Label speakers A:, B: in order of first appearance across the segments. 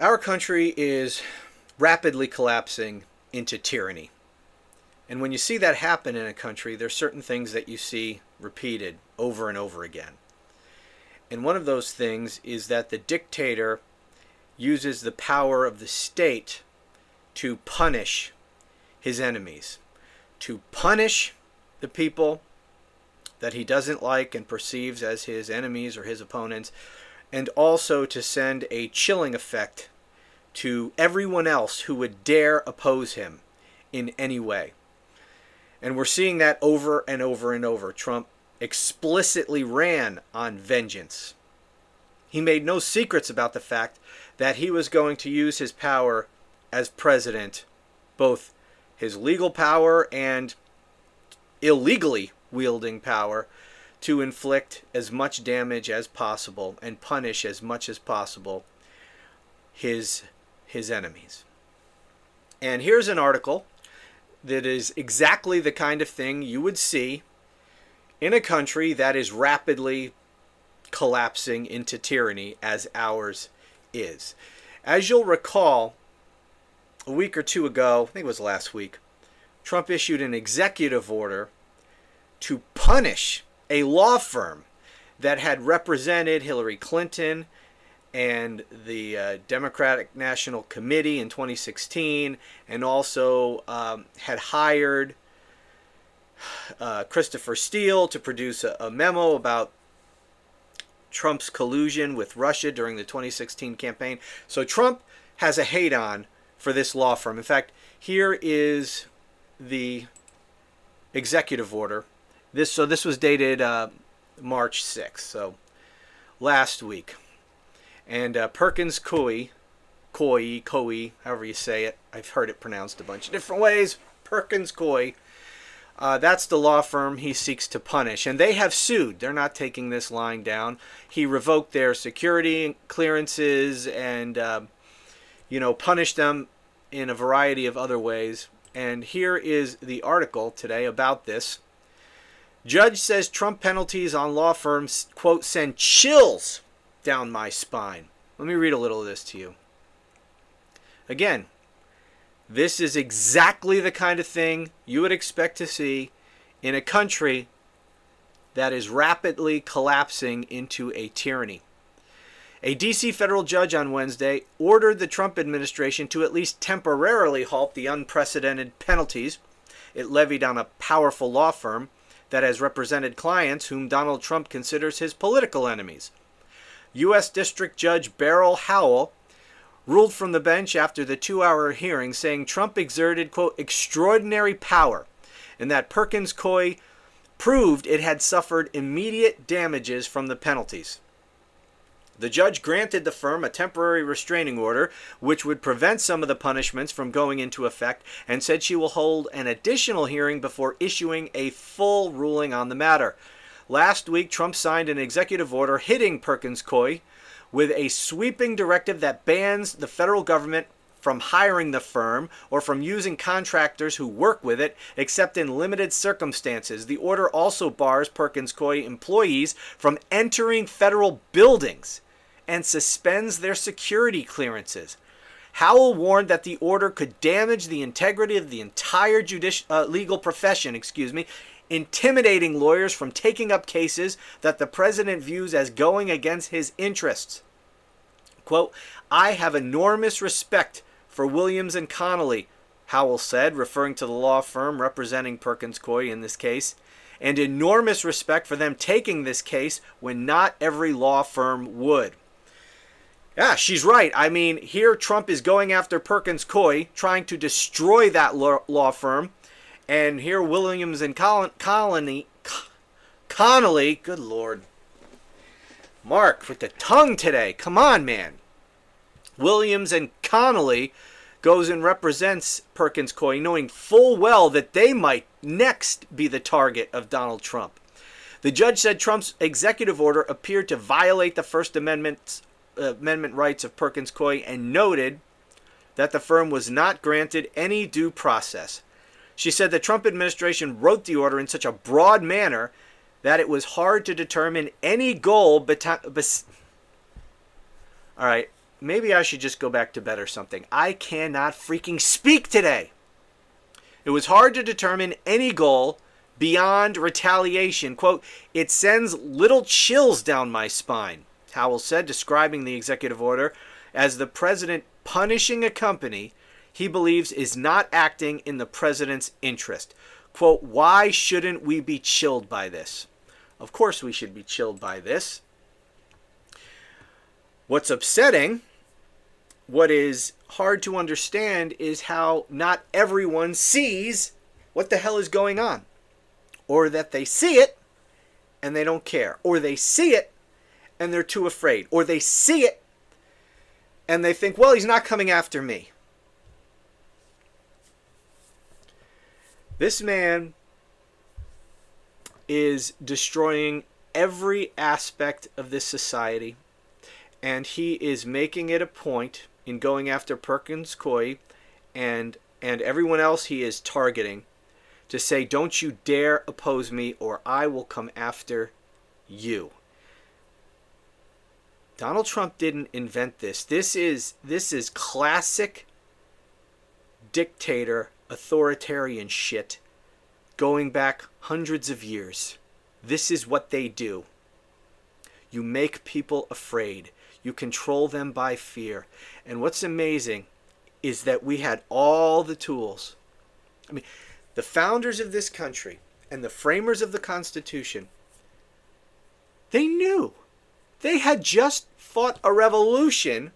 A: Our country is rapidly collapsing into tyranny. And when you see that happen in a country, there's certain things that you see repeated over and over again. And one of those things is that the dictator uses the power of the state to punish his enemies, to punish the people that he doesn't like and perceives as his enemies or his opponents, and also to send a chilling effect to everyone else who would dare oppose him in any way. And we're seeing that over and over and over. Trump explicitly ran on vengeance. He made no secrets about the fact that he was going to use his power as president, both his legal power and illegally wielding power, to inflict as much damage as possible and punish as much as possible his enemies. And here's an article that is exactly the kind of thing you would see in a country that is rapidly collapsing into tyranny as ours is. As you'll recall, a week or two ago, I think it was last week, Trump issued an executive order to punish a law firm that had represented Hillary Clinton and the Democratic National Committee in 2016, and also had hired Christopher Steele to produce a memo about Trump's collusion with Russia during the 2016 campaign. So Trump has a hate-on for this law firm. In fact, here is the executive order. This was dated March 6th, so last week. And Perkins Coie, however you say it. I've heard it pronounced a bunch of different ways. Perkins Coie. That's the law firm he seeks to punish. And they have sued. They're not taking this lying down. He revoked their security clearances and, punished them in a variety of other ways. And here is the article today about this. Judge says Trump penalties on law firms, quote, send chills down my spine. Let me read a little of this to you. Again, this is exactly the kind of thing you would expect to see in a country that is rapidly collapsing into a tyranny. A D.C. federal judge on Wednesday ordered the Trump administration to at least temporarily halt the unprecedented penalties it levied on a powerful law firm that has represented clients whom Donald Trump considers his political enemies. U.S. District Judge Beryl Howell ruled from the bench after the 2-hour hearing, saying Trump exerted, quote, extraordinary power, and that Perkins Coie proved it had suffered immediate damages from the penalties. The judge granted the firm a temporary restraining order, which would prevent some of the punishments from going into effect, and said she will hold an additional hearing before issuing a full ruling on the matter. Last week, Trump signed an executive order hitting Perkins Coie with a sweeping directive that bans the federal government from hiring the firm or from using contractors who work with it, except in limited circumstances. The order also bars Perkins Coie employees from entering federal buildings and suspends their security clearances. Howell warned that the order could damage the integrity of the entire legal profession, intimidating lawyers from taking up cases that the president views as going against his interests. Quote, I have enormous respect for Williams and Connolly, Howell said, referring to the law firm representing Perkins Coie in this case, and enormous respect for them taking this case when not every law firm would. Yeah, she's right. I mean, here Trump is going after Perkins Coie, trying to destroy that law firm, and here Williams and Connolly, good Lord. Mark, with the tongue today. Come on, man. Williams and Connolly goes and represents Perkins Coie, knowing full well that they might next be the target of Donald Trump. The judge said Trump's executive order appeared to violate the First Amendment rights of Perkins Coie and noted that the firm was not granted any due process. She said the Trump administration wrote the order in such a broad manner that it was hard to determine any goal. All right, maybe I should just go back to bed or something. I cannot freaking speak today. It was hard to determine any goal beyond retaliation. Quote, it sends little chills down my spine, Howell said, describing the executive order as the president punishing a company he believes is not acting in the president's interest. Quote, why shouldn't we be chilled by this? Of course we should be chilled by this. What's upsetting, what is hard to understand, is how not everyone sees what the hell is going on. Or that they see it and they don't care. Or they see it and they're too afraid. Or they see it and they think, well, he's not coming after me. This man is destroying every aspect of this society, and he is making it a point in going after Perkins Coie and everyone else he is targeting to say, don't you dare oppose me or I will come after you. Donald Trump didn't invent this. This is classic dictator authoritarian shit going back hundreds of years. This is what they do. You make people afraid. You control them by fear. And what's amazing is that we had all the tools. I mean, the founders of this country and the framers of the Constitution, they knew. They had just fought a revolution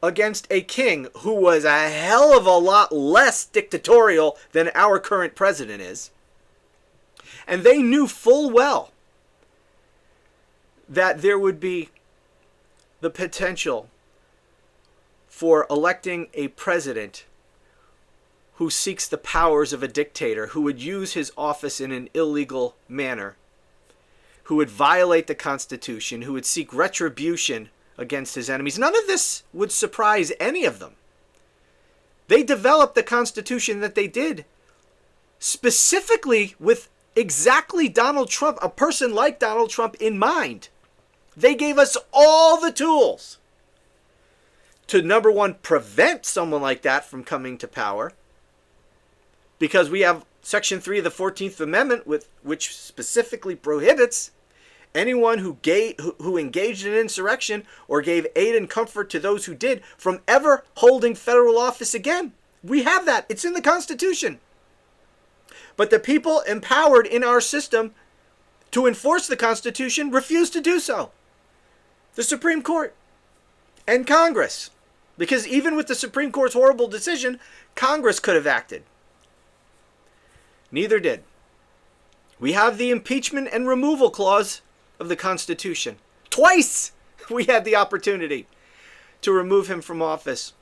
A: against a king who was a hell of a lot less dictatorial than our current president is. And they knew full well that there would be the potential for electing a president who seeks the powers of a dictator, who would use his office in an illegal manner, who would violate the Constitution, who would seek retribution against his enemies. None of this would surprise any of them. They developed the Constitution that they did specifically with exactly Donald Trump, a person like Donald Trump, in mind. They gave us all the tools to, number one, prevent someone like that from coming to power, because we have Section 3 of the 14th Amendment, which specifically prohibits anyone who engaged in insurrection or gave aid and comfort to those who did from ever holding federal office again. We have that. It's in the Constitution. But the people empowered in our system to enforce the Constitution refuse to do so. The Supreme Court and Congress. Because even with the Supreme Court's horrible decision, Congress could have acted. Neither did. We have the impeachment and removal clause of the Constitution. Twice we had the opportunity to remove him from office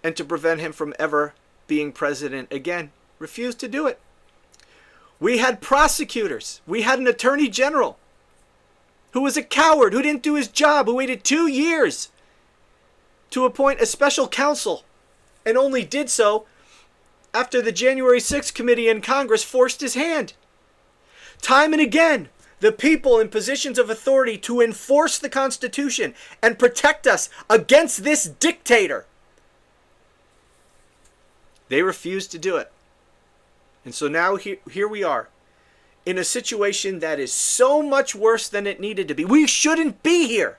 A: and to prevent him from ever being president again. Refused to do it. We had prosecutors. We had an attorney general who was a coward, who didn't do his job, who waited 2 years to appoint a special counsel and only did so after the January 6th committee in Congress forced his hand. Time and again, the people in positions of authority to enforce the Constitution and protect us against this dictator, they refused to do it. And so now here we are in a situation that is so much worse than it needed to be. We shouldn't be here.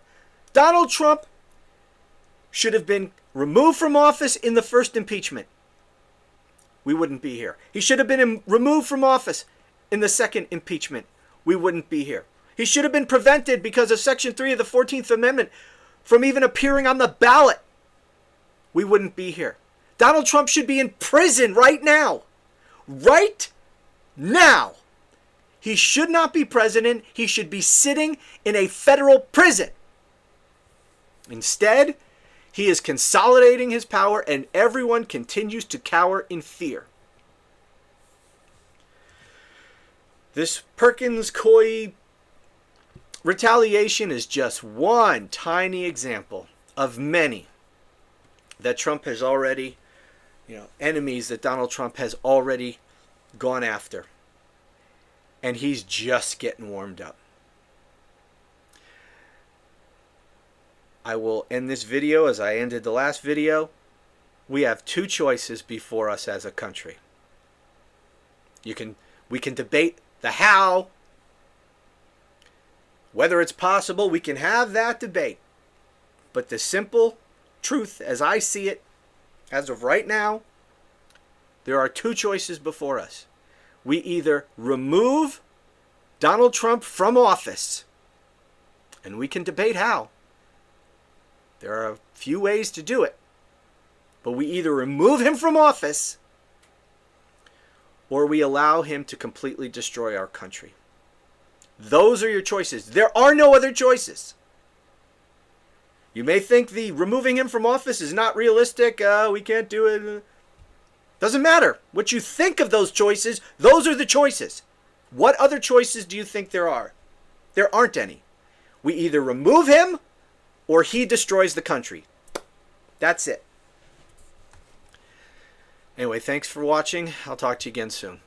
A: Donald Trump should have been removed from office in the first impeachment. We wouldn't be here. He should have been removed from office in the second impeachment. We wouldn't be here. He should have been prevented because of Section 3 of the 14th Amendment from even appearing on the ballot. We wouldn't be here. Donald Trump should be in prison right now. Right now. He should not be president. He should be sitting in a federal prison. Instead, he is consolidating his power and everyone continues to cower in fear. This Perkins Coie retaliation is just one tiny example of many that Trump has already, enemies that Donald Trump has already gone after. And he's just getting warmed up. I will end this video as I ended the last video. We have two choices before us as a country. We can debate the how, whether it's possible. We can have that debate. But the simple truth, as I see it, as of right now, there are two choices before us. We either remove Donald Trump from office, and we can debate how. There are a few ways to do it. But we either remove him from office or we allow him to completely destroy our country. Those are your choices. There are no other choices. You may think the removing him from office is not realistic. We can't do it. Doesn't matter. What you think of those choices, those are the choices. What other choices do you think there are? There aren't any. We either remove him or he destroys the country. That's it. Anyway, thanks for watching. I'll talk to you again soon.